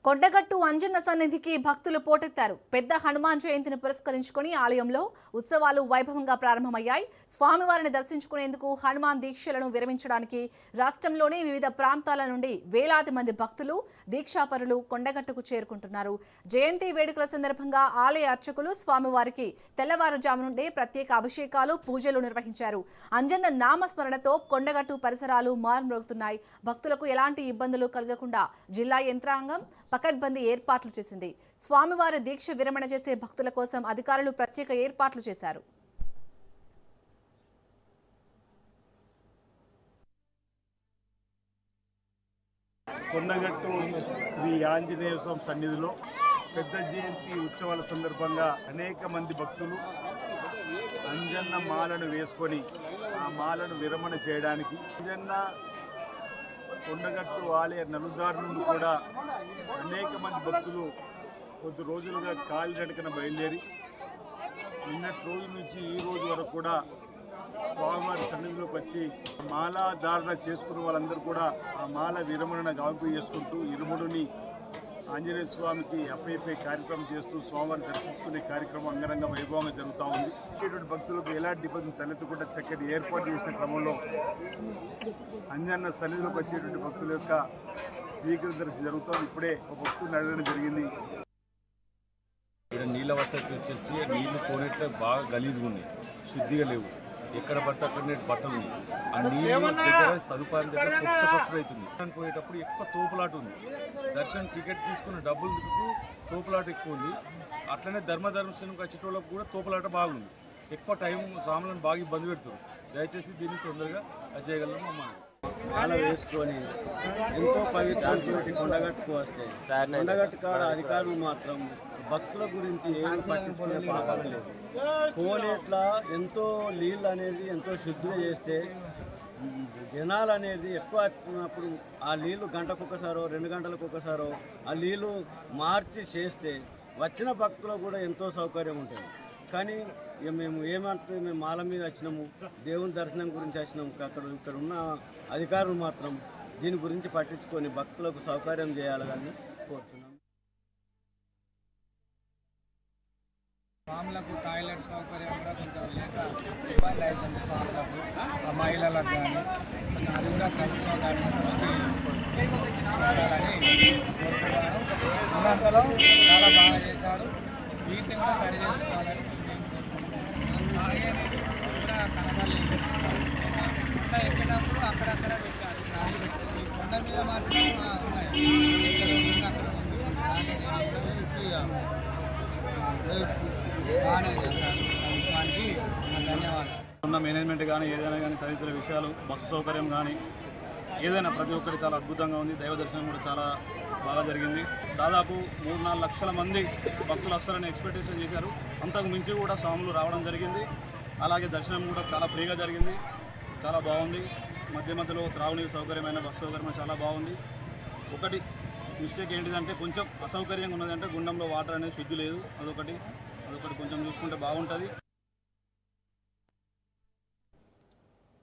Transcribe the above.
కొండగట్టు అంజన్న సన్నిధికి భక్తులు పోటెత్తారు. పెద్ద హనుమాన్ జయంతిని పురస్కరించుకుని ఆలయంలో ఉత్సవాలు వైభవంగా ప్రారంభమయ్యాయి. స్వామివారిని దర్శించుకునేందుకు హనుమాన్ దీక్షలను విరమించడానికి రాష్ట్రంలోని వివిధ ప్రాంతాల నుండి వేలాది మంది భక్తులు, దీక్షాపరులు కొండగట్టుకు చేరుకుంటున్నారు. జయంతి వేడుకల సందర్భంగా ఆలయ అర్చకులు స్వామివారికి తెల్లవారుజాము నుండే ప్రత్యేక అభిషేకాలు, పూజలు నిర్వహించారు. అంజన్న నామస్మరణతో కొండగట్టు పరిసరాలు మార్మోగుతున్నాయి. భక్తులకు ఎలాంటి ఇబ్బందులు కలగకుండా జిల్లా యంత్రాంగం పకడ్బందీ ఏర్పాట్లు చేసింది. స్వామివారి దీక్ష విరమణ చేసే భక్తుల కోసం అధికారులు ప్రత్యేక ఏర్పాట్లు చేశారు. కొండగట్టు శ్రీ ఆంజనేయ స్వామి సన్నిధిలో పెద్ద జయంతి ఉత్సవాల సందర్భంగా అనేక మంది భక్తులు అంజన్న మాలను వేసుకొని ఆ మాలను విరమణ చేయడానికి అంజన్న కొండగట్టు ఆలయ నలుదారు నుండి కూడా అనేక మంది భక్తులు కొద్ది రోజులుగా కాలినడకన బయలుదేరి నిన్నటి రోజు నుంచి ఈ రోజు వరకు కూడా స్వామివారి సన్నిధిలోకి వచ్చి మాలా ధారణ చేసుకున్న వాళ్ళందరూ కూడా ఆ మాల విరమణ గావింపు చేసుకుంటూ ఇరుముడిని ఆంజనేయ స్వామికి అప్పయ్యే కార్యక్రమం చేస్తూ స్వామివారిని దర్శించుకునే కార్యక్రమం అంగరంగ వైభవంగా జరుగుతూ ఉంది. ఇటువంటి భక్తులకు ఎలాంటి ఇబ్బంది తలెత్తకుండా చక్కటి ఏర్పాటు చేసిన క్రమంలో అంజన్న సన్నిధిలోకి వచ్చేటువంటి భక్తుల యొక్క స్వీకరణ దర్శనం జరుగుతుంది. ఇప్పుడే ఒక భక్తుని అడగడం జరిగింది. ఇక్కడ నీళ్ళ వసతి వచ్చేసి నీళ్లు కోనేట్లో బాగా గలీజ్గా ఉన్నాయి, శుద్ధిగా లేవు. ఎక్కడ పడితే అక్కడనే బట్టలు ఉన్నాయి. ఆ నీళ్ళ దగ్గర సదుపాయం దగ్గర కొత్త సత్తులు అవుతుంది. పోయేటప్పుడు ఎక్కువ తోపులాట ఉంది. దర్శనం టికెట్ తీసుకున్న డబ్బులకు తోపులాట ఎక్కువ ఉంది. అట్లనే దర్శనంకి వచ్చేటోళ్ళకు కూడా తోపులాట బాగుంది. ఎక్కువ టైం స్వాములను బాగా ఇబ్బంది పెడుతుంది. దయచేసి దీన్ని తొందరగా చేయగలము అమ్మ. మాల వేసుకొని ఎంతో పవిత్రమైనటువంటి కొండగట్టుకు వస్తే కొండగట్టు కాడ అధికారులు మాత్రం భక్తుల గురించి ఏమి పట్టించుకునే పాపం లేదు. కోనేట్ల ఎంతో నీళ్ళు అనేది ఎంతో శుద్ధిగా చేస్తే జనాలు అనేది ఎక్కువ వచ్చినప్పుడు ఆ నీళ్లు గంటకు ఒకసారో 2 గంటలకు ఒకసారో ఆ నీళ్లు మార్చి చేస్తే వచ్చిన భక్తులకు కూడా ఎంతో సౌకర్యం ఉంటుంది. కానీ ఇక మేము మాల మీద వచ్చినాము, దేవుని దర్శనం గురించి వచ్చినాము. ఇక్కడ ఉన్న అధికారులు మాత్రం దీని గురించి పట్టించుకొని భక్తులకు సౌకర్యం చేయాలని కోరుతున్నాం. స్వాములకు టాయిలెట్ సౌకర్యం కూడా కొంచెం లేక ఇబ్బంది అవుతుంది. స్వాములకు మహిళలకు కానీ కొంచెం అది కూడా ప్రభుత్వం దాని దృష్టి పెట్టాలని కోరుతున్నాను. ఉన్నంతలో చాలా బాగా చేశారు. వీటిని కూడా సరి చేసుకోవాలని కూడా కనబడలేదు. కొండ ఎక్కినప్పుడు అక్కడక్కడ పెట్టారు. ఈ కొండ మీద మాత్రం ఉన్నాయి. అక్కడ ఉంది బాగానే చేశారు. ప్రభుత్వానికి ధన్యవాదాలు. ఉన్న మేనేజ్మెంట్ కానీ ఏదైనా కానీ తదితర విషయాలు, బస్సు సౌకర్యం కానీ ఏదైనా ప్రతి ఒక్కటి చాలా అద్భుతంగా ఉంది. దైవ దర్శనం కూడా చాలా బాగా జరిగింది. దాదాపు 3-4 లక్షల మంది భక్తులు వస్తారని ఎక్స్పెక్టేషన్ చేశారు. అంతకు మించి కూడా స్వాములు రావడం జరిగింది. అలాగే దర్శనం కూడా చాలా ఫ్రీగా జరిగింది. చాలా బాగుంది. మధ్యలో త్రాగునీరు సౌకర్యమైన బస్సు సౌకర్యం చాలా బాగుంది. ఒకటి మిస్టేక్ ఏంటిదంటే కొంచెం అసౌకర్యంగా ఉన్నదంటే గుండంలో వాటర్ అనేది శుద్ధి లేదు. అదొకటి కొంచెం చూసుకుంటే బాగుంటుంది.